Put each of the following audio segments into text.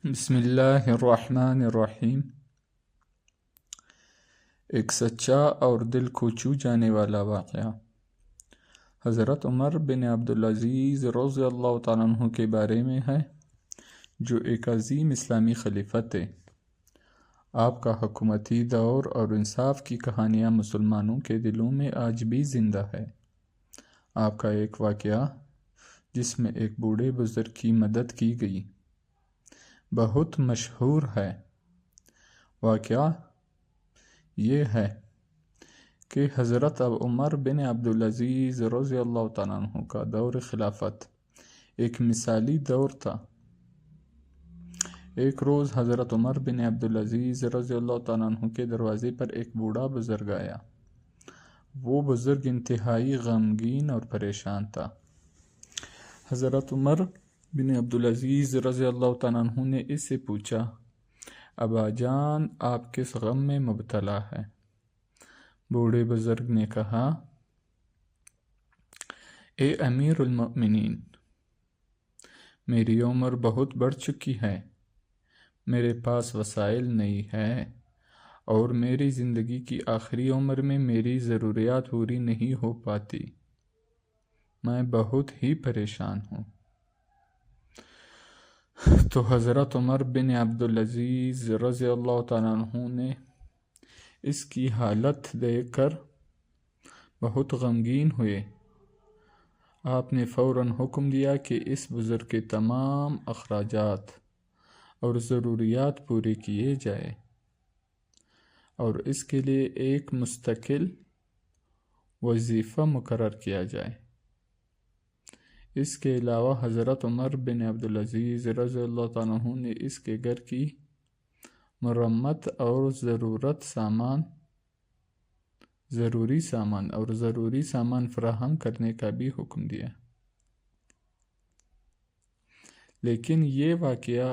بسم اللہ الرحمن الرحیم۔ ایک سچا اور دل کو چھو جانے والا واقعہ حضرت عمر بن عبدالعزیز رضی اللہ تعالیٰ عنہ کے بارے میں ہے، جو ایک عظیم اسلامی خلیفہ تھے۔ آپ کا حکومتی دور اور انصاف کی کہانیاں مسلمانوں کے دلوں میں آج بھی زندہ ہے۔ آپ کا ایک واقعہ جس میں ایک بوڑھے بزرگ کی مدد کی گئی بہت مشہور ہے۔ واقعہ یہ ہے کہ حضرت عمر بن عبدالعزیز رضی اللہ تعالیٰ عنہ کا دور خلافت ایک مثالی دور تھا۔ ایک روز حضرت عمر بن عبدالعزیز رضی اللہ تعالیٰ عنہ کے دروازے پر ایک بوڑھا بزرگ آیا۔ وہ بزرگ انتہائی غمگین اور پریشان تھا۔ حضرت عمر بن عبدالعزیز رضی اللہ تعالیٰ عنہ نے اس سے پوچھا، ابا جان، آپ کس غم میں مبتلا ہے؟ بوڑھے بزرگ نے کہا، اے امیر المؤمنین، میری عمر بہت بڑھ چکی ہے، میرے پاس وسائل نہیں ہے اور میری زندگی کی آخری عمر میں میری ضروریات پوری نہیں ہو پاتی۔ میں بہت ہی پریشان ہوں۔ تو حضرت عمر بن عبدالعزیز رضی اللہ تعالیٰ عنہ نے اس کی حالت دیکھ کر بہت غمگین ہوئے۔ آپ نے فوراً حکم دیا کہ اس بزرگ کے تمام اخراجات اور ضروریات پورے کیے جائے اور اس کے لیے ایک مستقل وظیفہ مقرر کیا جائے۔ اس کے علاوہ حضرت عمر بن عبدالعزیز رضی اللہ تعالیٰ عنہ نے اس کے گھر کی مرمت اور ضروری سامان فراہم کرنے کا بھی حکم دیا۔ لیکن یہ واقعہ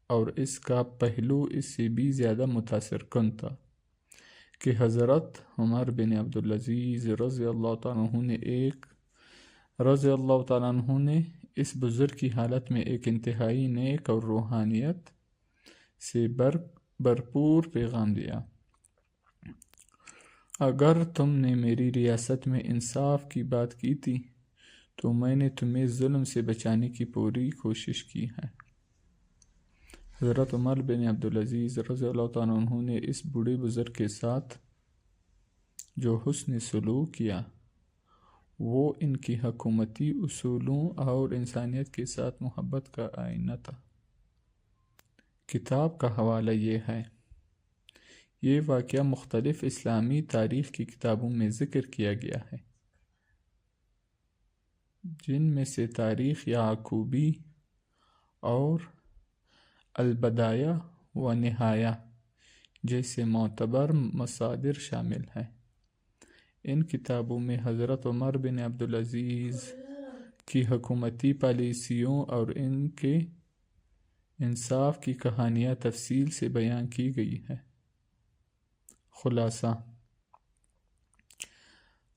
اور اس کا پہلو اس سے بھی زیادہ متاثر کن تھا کہ حضرت عمر بن عبدالعزیز رضی اللہ تعالیٰ عنہ نے اس بزرگ کی حالت میں ایک انتہائی نیک اور روحانیت سے بھرپور پیغام دیا۔ اگر تم نے میری ریاست میں انصاف کی بات کی تھی تو میں نے تمہیں ظلم سے بچانے کی پوری کوشش کی ہے۔ حضرت عمر بن عبدالعزیز رضی اللہ تعالیٰ عنہ نے اس بوڑھے بزرگ کے ساتھ جو حسن سلوک کیا وہ ان کی حکومتی اصولوں اور انسانیت کے ساتھ محبت کا آئینہ تھا۔ کتاب کا حوالہ یہ ہے۔ یہ واقعہ مختلف اسلامی تاریخ کی کتابوں میں ذکر کیا گیا ہے، جن میں سے تاریخ یعقوبی اور البدایہ و نہایہ جیسے معتبر مصادر شامل ہیں۔ ان کتابوں میں حضرت عمر بن عبدالعزیز کی حکومتی پالیسیوں اور ان کے انصاف کی کہانیاں تفصیل سے بیان کی گئی ہیں۔ خلاصہ،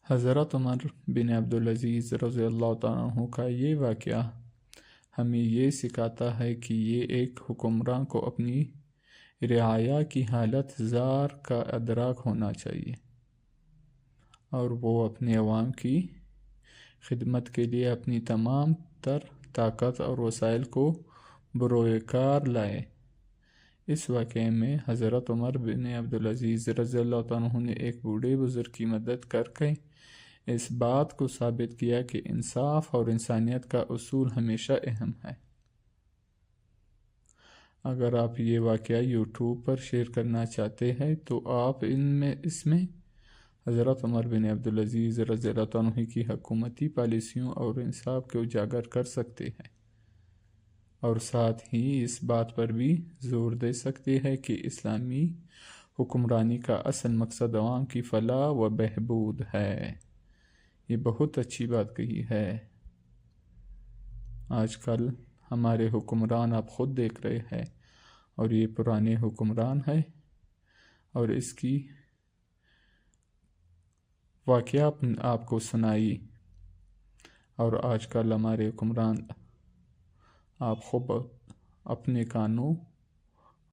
حضرت عمر بن عبدالعزیز رضی اللہ تعالیٰ عنہ کا یہ واقعہ ہمیں یہ سکھاتا ہے کہ یہ ایک حکمران کو اپنی رعایا کی حالت زار کا ادراک ہونا چاہیے اور وہ اپنے عوام کی خدمت کے لیے اپنی تمام تر طاقت اور وسائل کو بروئے کار لائے۔ اس واقعے میں حضرت عمر بن عبدالعزیز رضی اللہ تعالیٰ عنہ نے ایک بوڑھے بزرگ کی مدد کر کے اس بات کو ثابت کیا کہ انصاف اور انسانیت کا اصول ہمیشہ اہم ہے۔ اگر آپ یہ واقعہ یوٹیوب پر شیئر کرنا چاہتے ہیں تو آپ اس میں حضرت عمر بن عبدالعزیز رضی اللہ عنہ کی حکومتی پالیسیوں اور انصاف کو اجاگر کر سکتے ہیں، اور ساتھ ہی اس بات پر بھی زور دے سکتے ہیں کہ اسلامی حکمرانی کا اصل مقصد عوام کی فلاح و بہبود ہے۔ یہ بہت اچھی بات کہی ہے۔ آج کل ہمارے حکمران آپ خود دیکھ رہے ہیں، اور یہ پرانے حکمران ہیں، اور اس کی واقعہ آپ کو سنائی، اور آج کل ہمارے حکمران آپ خود اپنے کانوں